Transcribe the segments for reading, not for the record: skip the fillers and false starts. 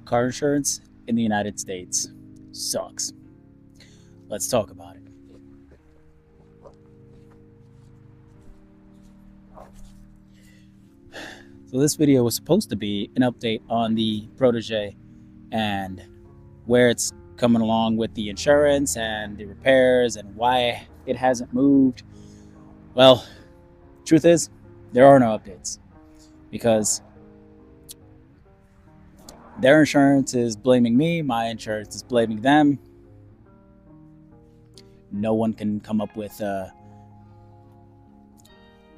Car insurance in the United States sucks. Let's talk about it. So this video was supposed to be an update on the Protege and where it's coming along with the insurance and the repairs and why it hasn't moved. Well, truth is, there are no updates because their insurance is blaming me, my insurance is blaming them. No one can come up with a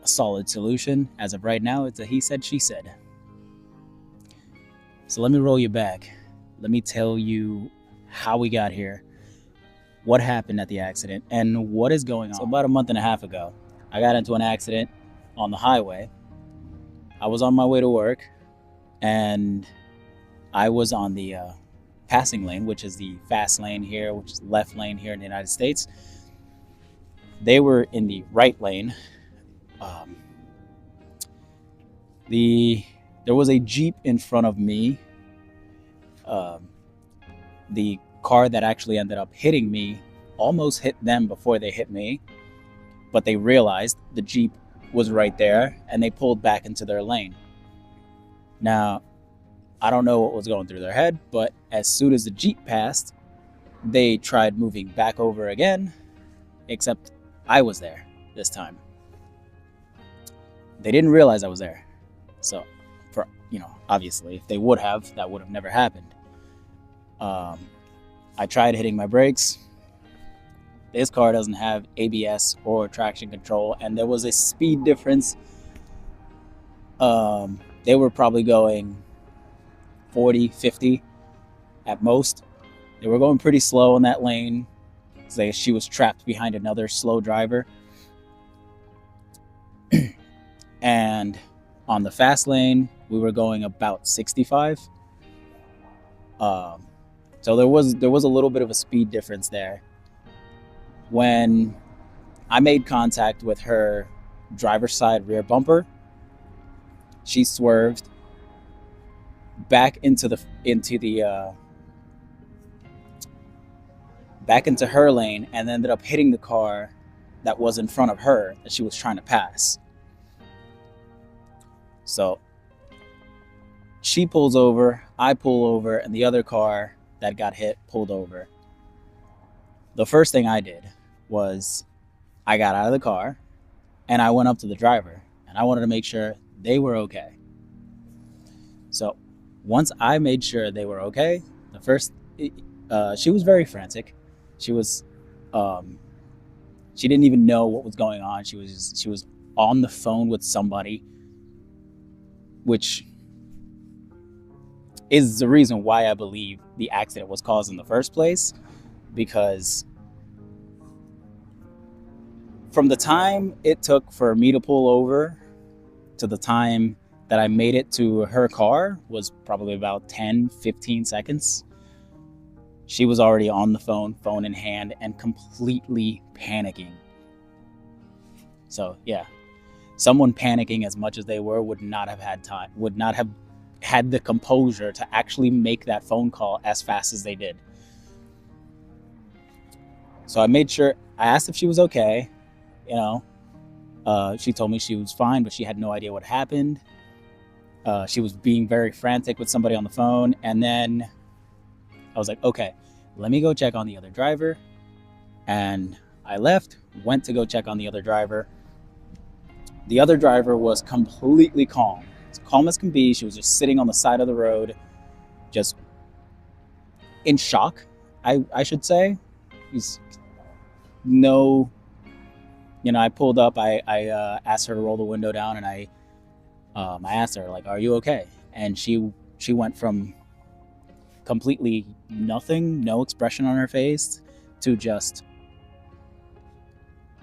solid solution. As of right now, it's a he said, she said. So let me roll you back. Let me tell you how we got here, what happened at the accident, and what is going on. So about a month and a half ago, I got into an accident on the highway. I was on my way to work, and I was on the passing lane, which is the fast lane here, which is the left lane here in the United States. They were in the right lane. There was a Jeep in front of me. The car that actually ended up hitting me almost hit them before they hit me, but they realized the Jeep was right there and they pulled back into their lane. Now, I don't know what was going through their head, but as soon as the Jeep passed, they tried moving back over again, except I was there this time. They didn't realize I was there. So, obviously, if they would have, that would have never happened. I tried hitting my brakes. This car doesn't have ABS or traction control, and there was a speed difference. They were probably going 40, 50 at most. They were going pretty slow in that lane because she was trapped behind another slow driver. And on the fast lane, we were going about 65. So there was a little bit of a speed difference there. When I made contact with her driver's side rear bumper, she swerved back into her lane and ended up hitting the car that was in front of her that she was trying to pass. So she pulls over, I pull over, and the other car that got hit pulled over. The first thing I did was I got out of the car and I went up to the driver and I wanted to make sure they were okay. So once I made sure they were okay, she was very frantic. She didn't even know what was going on. She was on the phone with somebody, which is the reason why I believe the accident was caused in the first place, because from the time it took for me to pull over to the time that I made it to her car was probably about 10, 15 seconds. She was already on the phone in hand, and completely panicking. So yeah, someone panicking as much as they would not have had the composure to actually make that phone call as fast as they did. So I made sure, I asked if she was okay. She told me she was fine, but she had no idea what happened. She was being very frantic with somebody on the phone. And then I was like, okay, let me go check on the other driver. And I left, went to go check on the other driver. The other driver was completely calm, as calm as can be. She was just sitting on the side of the road, just in shock, I should say. I pulled up, I asked her to roll the window down, and I asked her, like, are you okay? And she went from completely nothing, no expression on her face, to just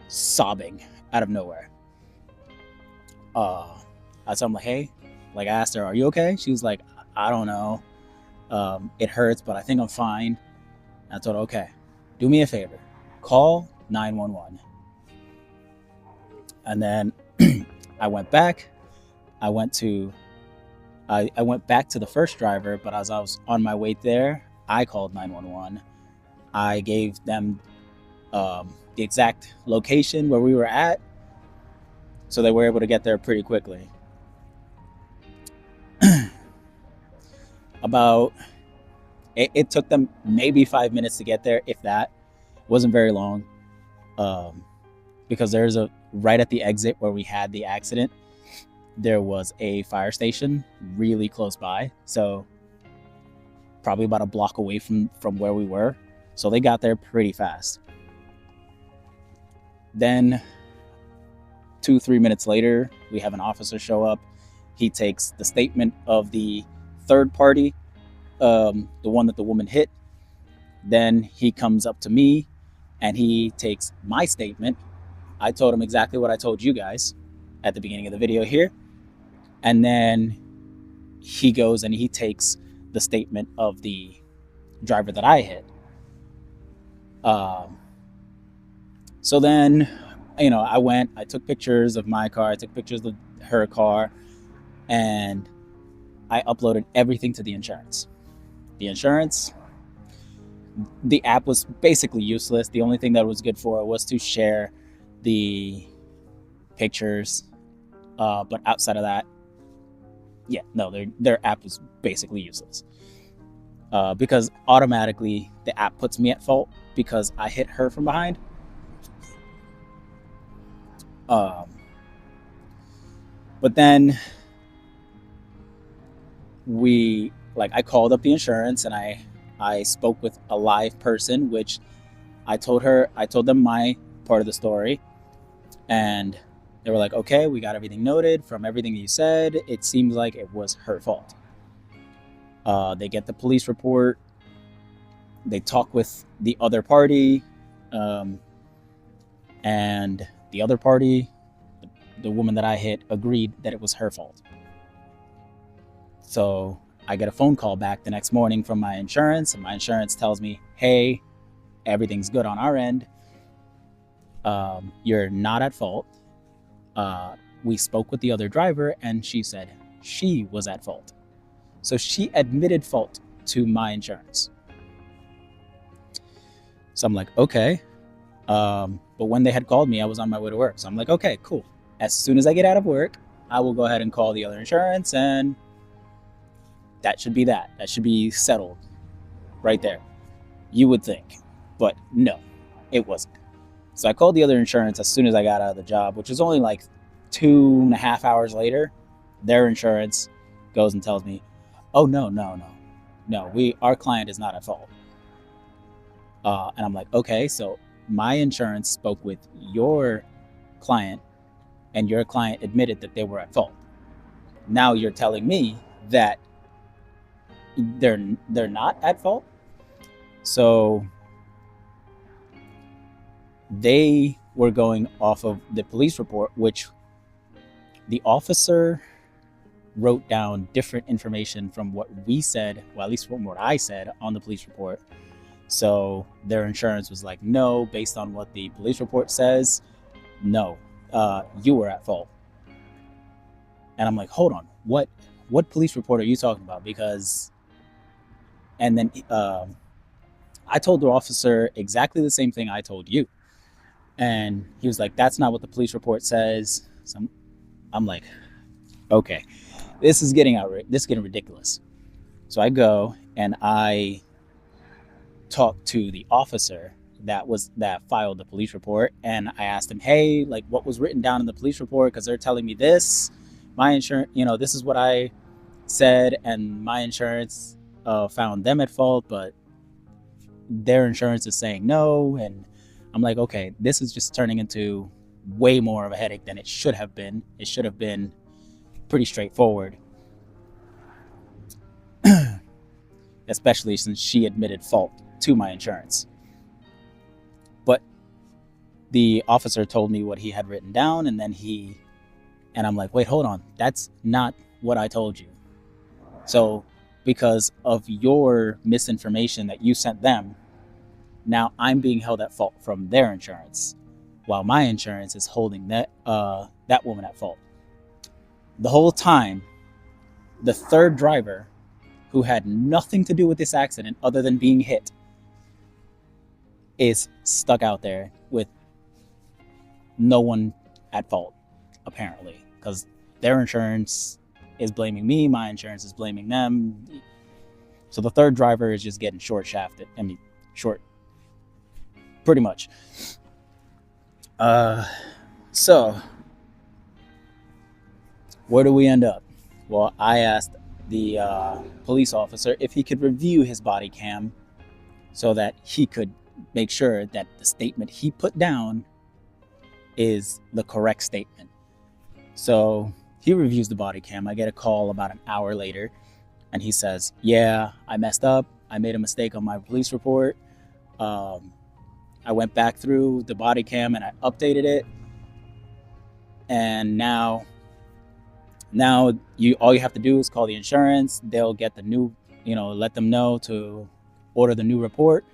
sobbing out of nowhere. So I'm like, hey, I asked her, are you okay? She was like, I don't know. It hurts, but I think I'm fine. And I told her, okay, do me a favor, call 911. And then I went back. I went to I went back to the first driver, but as I was on my way there, I called 911. I gave them the exact location where we were at, so they were able to get there pretty quickly. About it took them maybe 5 minutes to get there, if that. It wasn't very long, because there's a right at the exit where we had the accident. There was a fire station really close by, so probably about a block away from where we were. So they got there pretty fast. Then 2-3 minutes later, we have an officer show up. He takes the statement of the third party, the one that the woman hit. Then he comes up to me and he takes my statement. I told him exactly what I told you guys at the beginning of the video here. And then he goes and he takes the statement of the driver that I hit. So then, I took pictures of my car, I took pictures of her car, and I uploaded everything to the insurance. The app was basically useless. The only thing that was good for it was to share the pictures. But outside of that, their app was basically useless. Because automatically the app puts me at fault because I hit her from behind. But then I called up the insurance and I spoke with a live person, which I told them my part of the story, and they were like, okay, we got everything noted. From everything you said, it seems like it was her fault. They get the police report, they talk with the other party, and the other party, the woman that I hit, agreed that it was her fault. So I get a phone call back the next morning from my insurance, and my insurance tells me, hey, everything's good on our end. You're not at fault. We spoke with the other driver and she said she was at fault. So she admitted fault to my insurance. So I'm like, okay. But when they had called me, I was on my way to work. So I'm like, okay, cool. As soon as I get out of work, I will go ahead and call the other insurance, and that should be that. That should be settled right there. You would think, but no, it wasn't. So I called the other insurance as soon as I got out of the job, which was only like 2.5 hours later. Their insurance goes and tells me, oh, no, our client is not at fault. And I'm like, okay, so my insurance spoke with your client and your client admitted that they were at fault. Now you're telling me that they're not at fault? So they were going off of the police report, which the officer wrote down different information from what we said, well, at least from what I said on the police report. So their insurance was like, no, based on what the police report says, no, you were at fault. And I'm like, hold on, what police report are you talking about? Because, and then I told the officer exactly the same thing I told you. And he was like, that's not what the police report says. So I'm like, okay, this is getting ridiculous. So I go and I talk to the officer that filed the police report, and I asked him, hey, like, what was written down in the police report? Because they're telling me this, my insurance, this is what I said, and my insurance found them at fault, but their insurance is saying no. And I'm like, okay, this is just turning into way more of a headache than it should have been. It should have been pretty straightforward, especially since she admitted fault to my insurance. But the officer told me what he had written down, and I'm like, wait, hold on, that's not what I told you. So because of your misinformation that you sent them, now I'm being held at fault from their insurance, while my insurance is holding that woman at fault. The whole time, the third driver, who had nothing to do with this accident other than being hit, is stuck out there with no one at fault, apparently, because their insurance is blaming me, my insurance is blaming them. So the third driver is just getting short shafted. I mean, short, pretty much. So where do we end up? Well, I asked the police officer if he could review his body cam so that he could make sure that the statement he put down is the correct statement. So he reviews the body cam. I get a call about an hour later, and he says, yeah, I messed up. I made a mistake on my police report. I went back through the body cam and I updated it. And now all you have to do is call the insurance. They'll get the new, let them know to order the new report,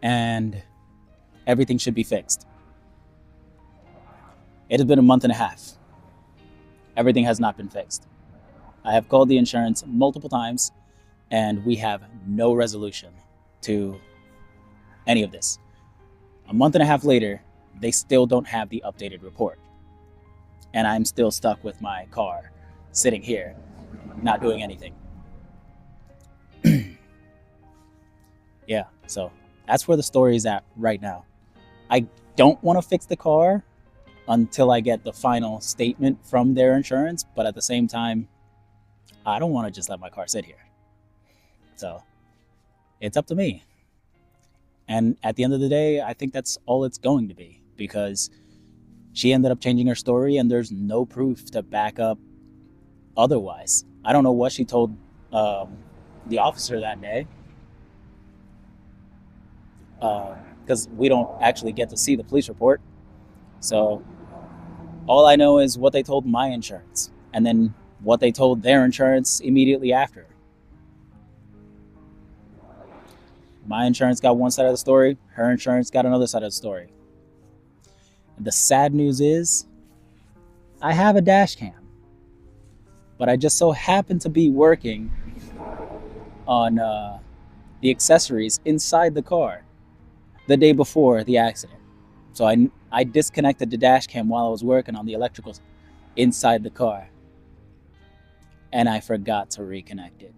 and everything should be fixed. It has been a month and a half. Everything has not been fixed. I have called the insurance multiple times, and we have no resolution to any of this. A month and a half later, they still don't have the updated report. And I'm still stuck with my car, sitting here, not doing anything. Yeah, so that's where the story is at right now. I don't want to fix the car until I get the final statement from their insurance, but at the same time, I don't want to just let my car sit here. So it's up to me. And at the end of the day, I think that's all it's going to be, because she ended up changing her story and there's no proof to back up otherwise. I don't know what she told the officer that day, because we don't actually get to see the police report. So all I know is what they told my insurance, and then what they told their insurance immediately after. My insurance got one side of the story, her insurance got another side of the story. The sad news is, I have a dash cam, but I just so happen to be working on the accessories inside the car the day before the accident. So I disconnected the dash cam while I was working on the electricals inside the car, and I forgot to reconnect it.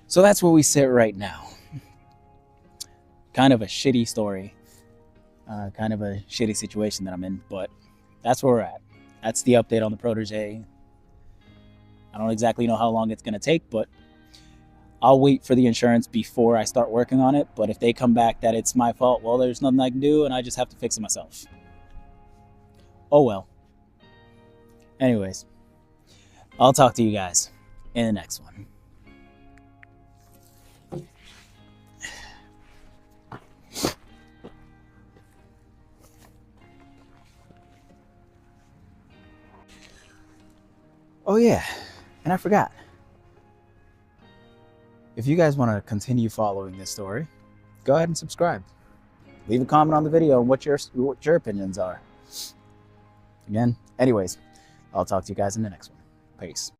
So that's where we sit right now. Kind of a shitty story, kind of a shitty situation that I'm in, but that's where we're at. That's the update on the Protege. I don't exactly know how long it's going to take, but I'll wait for the insurance before I start working on it. But if they come back that it's my fault, well, there's nothing I can do, and I just have to fix it myself. Oh well. Anyways, I'll talk to you guys in the next one. Oh yeah, and I forgot. If you guys want to continue following this story, go ahead and subscribe. Leave a comment on the video on what your opinions are. Again, anyways, I'll talk to you guys in the next one. Peace.